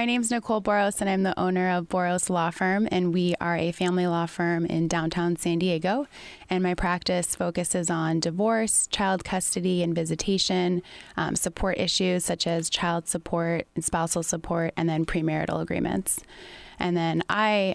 My name's Nicole Boros, and I'm the owner of Boros Law Firm, and we are a family law firm in downtown San Diego. And my practice focuses on divorce, child custody and visitation, support issues such as child support and spousal support, and then premarital agreements. And then I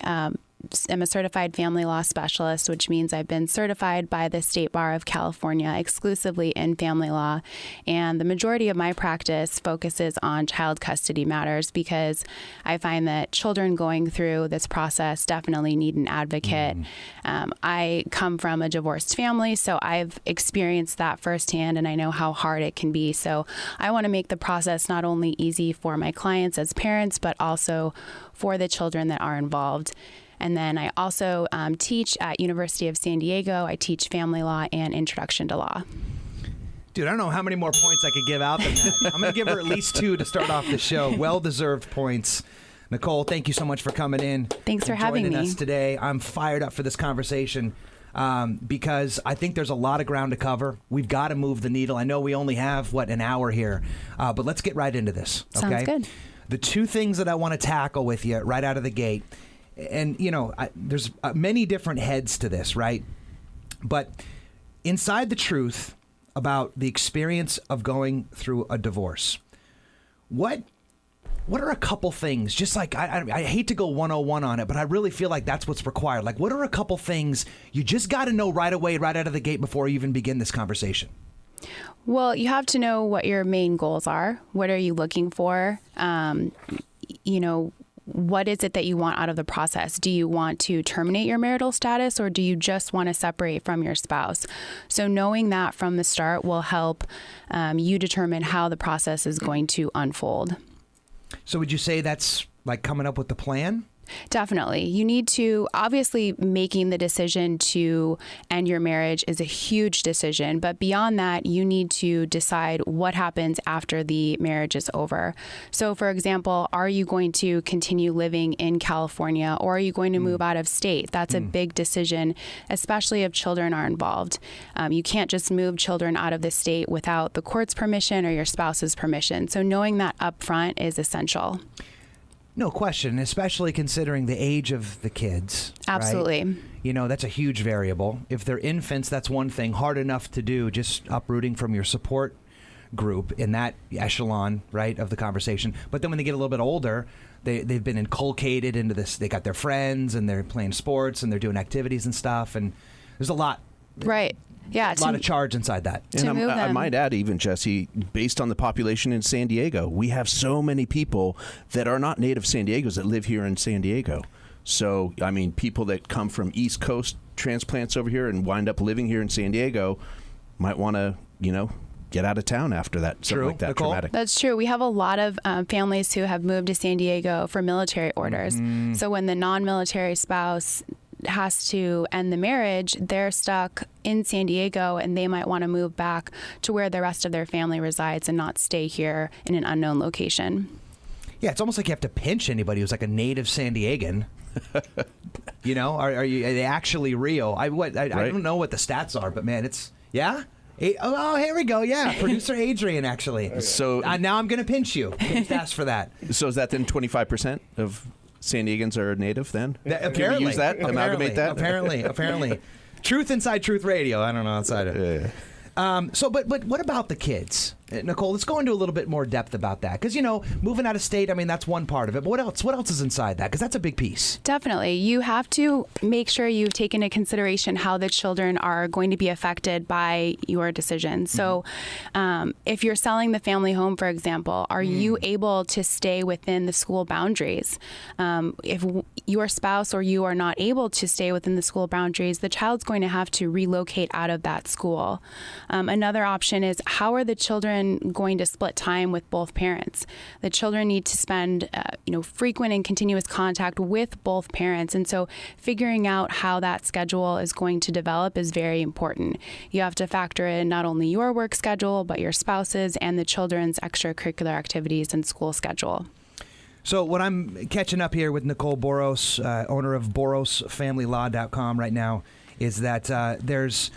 am a certified family law specialist, which means I've been certified by the State Bar of California exclusively in family law. And the majority of my practice focuses on child custody matters because I find that children going through this process definitely need an advocate. I come from a divorced family, so I've experienced that firsthand, and I know how hard it can be. So I want to make the process not only easy for my clients as parents, but also for the children that are involved. And then I also teach at University of San Diego. I teach family law and introduction to law. Dude, I don't know how many more points I could give out than that. I'm going to give her at least 2 to start off the show. Well-deserved points. Nicole, thank you so much for coming in. Thanks for having me. Joining us today. I'm fired up for this conversation because I think there's a lot of ground to cover. We've got to move the needle. I know we only have, an hour here, but let's get right into this. Okay? Sounds good. The 2 things that I want to tackle with you right out of the gate. And, there's many different heads to this, right? But inside the truth about the experience of going through a divorce, what are a couple things, just like, I hate to go 101 on it, but I really feel like that's what's required. Like, what are a couple things you just got to know right away, right out of the gate before you even begin this conversation? Well, you have to know what your main goals are. What are you looking for? What is it that you want out of the process? Do you want to terminate your marital status, or do you just want to separate from your spouse? So knowing that from the start will help you determine how the process is going to unfold. So would you say that's like coming up with the plan? Definitely. You need to, obviously, making the decision to end your marriage is a huge decision. But beyond that, you need to decide what happens after the marriage is over. So, for example, are you going to continue living in California, or are you going to move out of state? That's a big decision, especially if children are involved. You can't just move children out of the state without the court's permission or your spouse's permission. So knowing that up front is essential. No question, especially considering the age of the kids. Absolutely. Right? That's a huge variable. If they're infants, that's one thing, hard enough to do, just uprooting from your support group in that echelon, right, of the conversation. But then when they get a little bit older, they've been inculcated into this. They got their friends, and they're playing sports, and they're doing activities and stuff, and there's a lot. Right. Yeah, a lot of charge inside that. And I might add, even, Jesse, based on the population in San Diego, we have so many people that are not native San Diegos that live here in San Diego. So, I mean, people that come from East Coast transplants over here and wind up living here in San Diego might want to, get out of town after that. Something like that. Nicole? Traumatic. That's true. We have a lot of families who have moved to San Diego for military orders. So when the non-military spouse has to end the marriage, they're stuck in San Diego, and they might want to move back to where the rest of their family resides and not stay here in an unknown location. Yeah, it's almost like you have to pinch anybody who's like a native San Diegan. Are they actually real? I don't know what the stats are, but man, it's Oh, here we go. Yeah, producer Adrian, actually. So now I'm going to pinch you. Just ask for that. So is that then 25% of San Diegans are native then? Apparently. Can we use that? Amalgamate that? Apparently. Truth inside Truth Radio. I don't know outside it. Yeah. But what about the kids? Nicole, let's go into a little bit more depth about that. Because, moving out of state, that's one part of it. But what else? What else is inside that? Because that's a big piece. Definitely. You have to make sure you take into consideration how the children are going to be affected by your decision. So if you're selling the family home, for example, are you able to stay within the school boundaries? If your spouse or you are not able to stay within the school boundaries, the child's going to have to relocate out of that school. Another option is, how are the children going to split time with both parents? The children need to spend frequent and continuous contact with both parents, and so figuring out how that schedule is going to develop is very important. You have to factor in not only your work schedule, but your spouse's and the children's extracurricular activities and school schedule. So what I'm catching up here with Nicole Boros, owner of BorosFamilyLaw.com right now, is that there's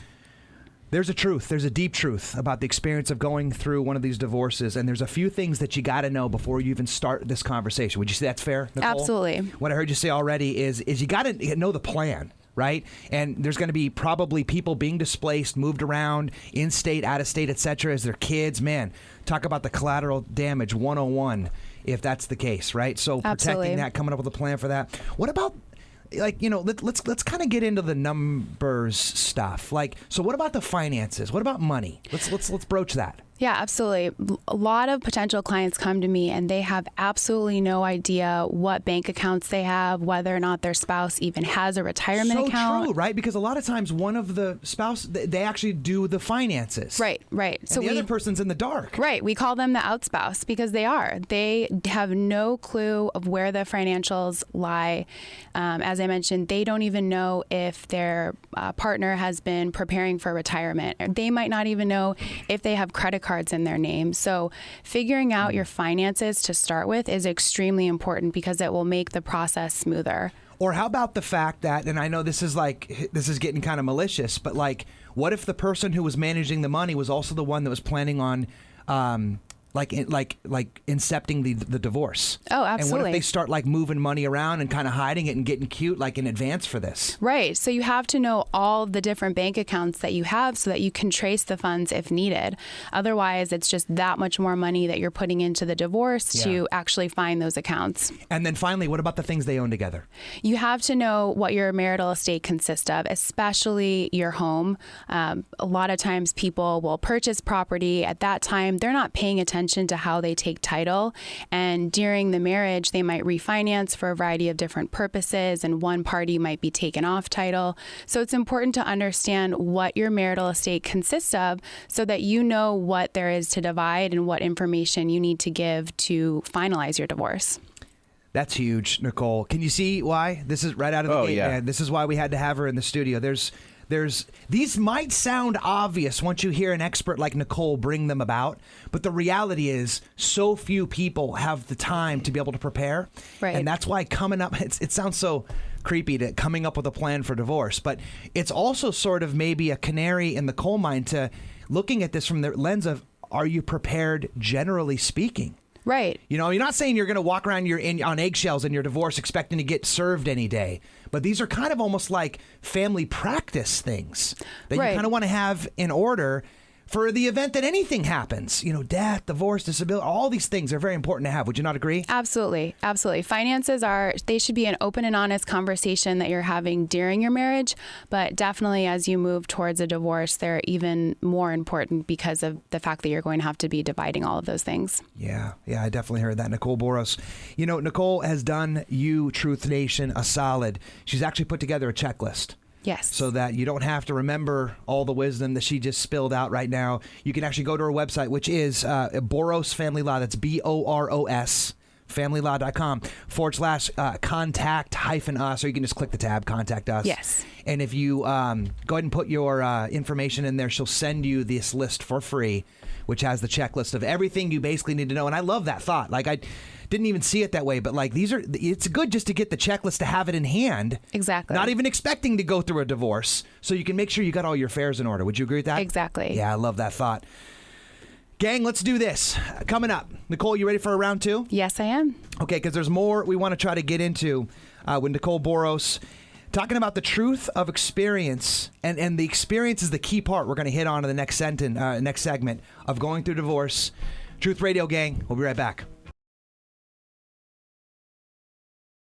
There's a truth. There's a deep truth about the experience of going through one of these divorces, and there's a few things that you got to know before you even start this conversation. Would you say that's fair, Nicole? Absolutely. What I heard you say already is you got to know the plan, right? And there's going to be probably people being displaced, moved around, in-state, out-of-state, etc. as their kids. Man, talk about the collateral damage 101 if that's the case, right? So protecting that, coming up with a plan for that. What about, like, you know, let's kind of get into the numbers stuff. Like, so what about the finances? What about money? Let's broach that. Yeah, absolutely. A lot of potential clients come to me and they have absolutely no idea what bank accounts they have, whether or not their spouse even has a retirement account. So true, right? Because a lot of times one of the spouse, they actually do the finances. Right. And so the other person's in the dark. Right. We call them the outspouse because they are. They have no clue of where the financials lie. As I mentioned, they don't even know if their partner has been preparing for retirement. They might not even know if they have credit cards in their name. So figuring out your finances to start with is extremely important because it will make the process smoother. Or how about the fact that, and I know this is getting kind of malicious, but like, what if the person who was managing the money was also the one that was planning on incepting the divorce? Oh, absolutely. And what if they start like moving money around and kind of hiding it and getting cute like in advance for this? Right. So you have to know all the different bank accounts that you have so that you can trace the funds if needed. Otherwise, it's just that much more money that you're putting into the divorce to actually find those accounts. And then finally, what about the things they own together? You have to know what your marital estate consists of, especially your home. A lot of times people will purchase property. At that time, they're not paying attention to how they take title. And during the marriage, they might refinance for a variety of different purposes, and one party might be taken off title. So it's important to understand what your marital estate consists of so that you know what there is to divide and what information you need to give to finalize your divorce. That's huge, Nicole. Can you see why? This is right out of the gate, man. This is why we had to have her in the studio. These might sound obvious once you hear an expert like Nicole bring them about, but the reality is so few people have the time to be able to prepare. Right. And that's why coming up, it sounds so creepy to coming up with a plan for divorce, but it's also sort of maybe a canary in the coal mine to looking at this from the lens of, are you prepared generally speaking? Right. You know, you're not saying you're going to walk around on eggshells in your divorce expecting to get served any day. But these are kind of almost like family practice things that you kind of want to have in order for the event that anything happens. You know, death, divorce, disability, all these things are very important to have. Would you not agree? Absolutely. Absolutely. Finances they should be an open and honest conversation that you're having during your marriage. But definitely as you move towards a divorce, they're even more important because of the fact that you're going to have to be dividing all of those things. Yeah, I definitely heard that. Nicole Boros. You know, Nicole has done you, Truth Nation, a solid. She's actually put together a checklist. Yes. So that you don't have to remember all the wisdom that she just spilled out right now. You can actually go to her website, which is Boros Family Law. That's BOROS, familylaw.com /contact-us, or you can just click the tab, Contact Us. Yes. And if you go ahead and put your information in there, she'll send you this list for free, which has the checklist of everything you basically need to know. And I love that thought. Like, I didn't even see it that way, but like it's good just to get the checklist, to have it in hand. Exactly. Not even expecting to go through a divorce, so you can make sure you got all your affairs in order. Would you agree with that? Exactly. Yeah, I love that thought. Gang, let's do this. Coming up, Nicole, you ready for a round two? Yes, I am. Okay, because there's more we want to try to get into with Nicole Boros, talking about the truth of experience, and the experience is the key part we're going to hit on in the next segment of going through divorce. Truth Radio, gang. We'll be right back.